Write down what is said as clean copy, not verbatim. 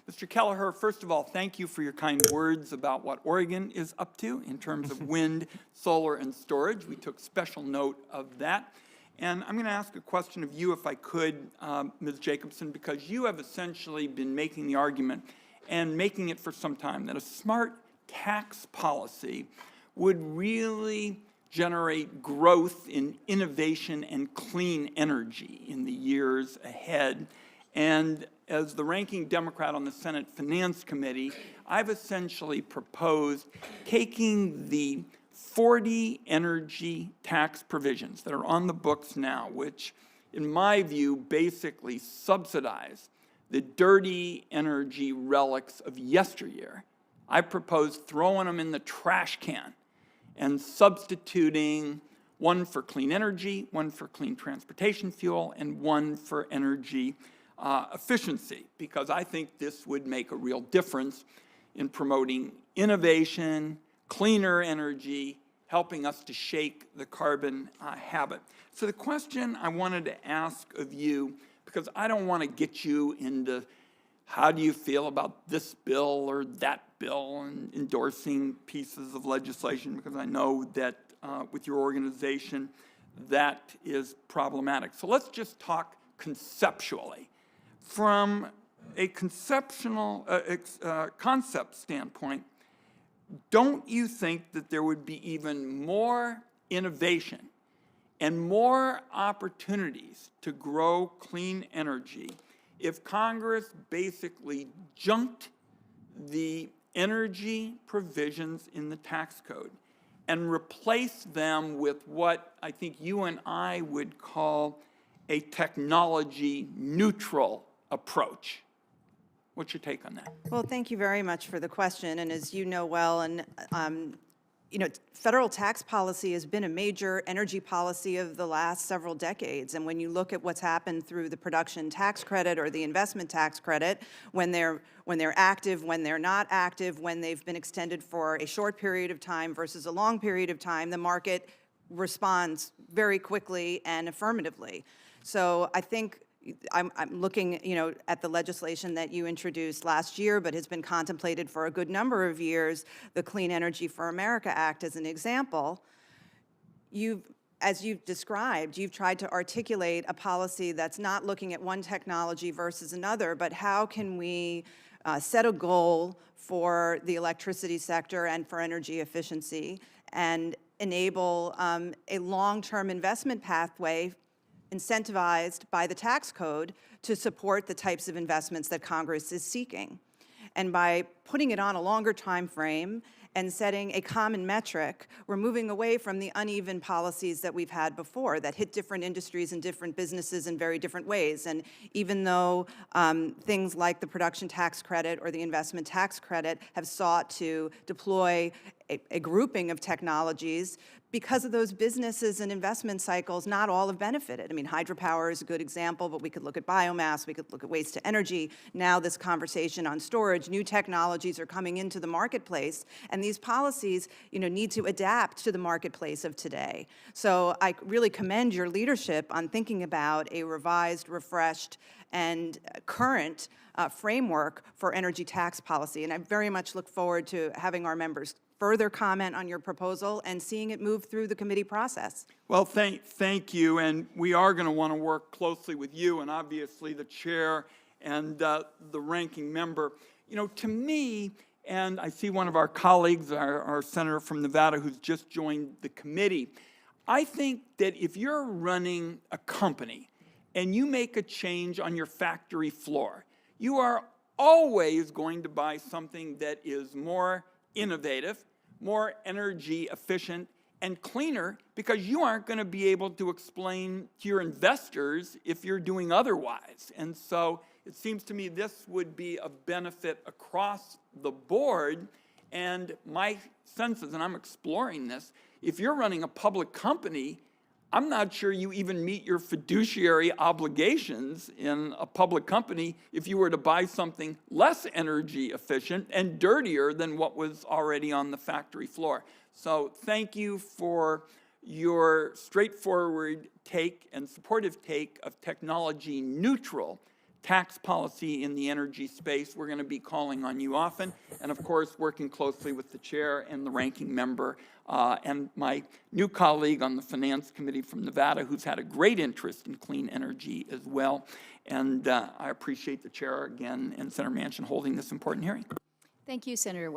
Mr. Kelleher, first of all, thank you for your kind words about what Oregon is up to in terms of wind, solar, and storage. We took special note of that. And I'm going to ask a question of you, if I could, Ms. Jacobson, because you have essentially been making the argument, and making it for some time, that a smart tax policy would really generate growth in innovation and clean energy in the years ahead. And as the ranking Democrat on the Senate Finance Committee, I've essentially proposed taking the 40 energy tax provisions that are on the books now, which, in my view, basically subsidize the dirty energy relics of yesteryear. I propose throwing them in the trash can and substituting one for clean energy, one for clean transportation fuel, and one for energy efficiency, because I think this would make a real difference in promoting innovation, cleaner energy, helping us to shake the carbon habit. So the question I wanted to ask of you, because I don't want to get you into how do you feel about this bill or that bill and endorsing pieces of legislation, because I know that with your organization that is problematic. So let's just talk conceptually. From a conceptual concept standpoint, don't you think that there would be even more innovation and more opportunities to grow clean energy if Congress basically junked the energy provisions in the tax code and replaced them with what I think you and I would call a technology neutral approach? What's your take on that? Well, thank you very much for the question. And as you know well, and federal tax policy has been a major energy policy of the last several decades. And when you look at what's happened through the production tax credit or the investment tax credit, when they're active, when they're not active, when they've been extended for a short period of time versus a long period of time, the market responds very quickly and affirmatively. So I think I'm looking, at the legislation that you introduced last year, but has been contemplated for a good number of years, the Clean Energy for America Act as an example. As you've described, you've tried to articulate a policy that's not looking at one technology versus another, but how can we set a goal for the electricity sector and for energy efficiency and enable a long-term investment pathway incentivized by the tax code to support the types of investments that Congress is seeking. And by putting it on a longer time frame and setting a common metric, we're moving away from the uneven policies that we've had before that hit different industries and different businesses in very different ways. And even though things like the production tax credit or the investment tax credit have sought to deploy a grouping of technologies, because of those businesses and investment cycles, not all have benefited. I mean, hydropower is a good example, but we could look at biomass, we could look at waste to energy. Now this conversation on storage, new technologies are coming into the marketplace, and these policies, need to adapt to the marketplace of today. So I really commend your leadership on thinking about a revised, refreshed, and current framework for energy tax policy. And I very much look forward to having our members further comment on your proposal and seeing it move through the committee process. Well, thank you, and we are going to want to work closely with you and obviously the chair and the ranking member. To me, and I see one of our colleagues, our senator from Nevada who's just joined the committee, I think that if you're running a company and you make a change on your factory floor, you are always going to buy something that is more innovative, more energy efficient, and cleaner, because you aren't going to be able to explain to your investors if you're doing otherwise. And so it seems to me this would be a benefit across the board. And my sense is, and I'm exploring this, if you're running a public company, I'm not sure you even meet your fiduciary obligations in a public company if you were to buy something less energy efficient and dirtier than what was already on the factory floor. So thank you for your straightforward take and supportive take of technology neutral tax policy in the energy space. We're going to be calling on you often, and of course, working closely with the chair and the ranking member and my new colleague on the Finance Committee from Nevada, who's had a great interest in clean energy as well. And I appreciate the chair again and Senator Manchin holding this important hearing. Thank you, Senator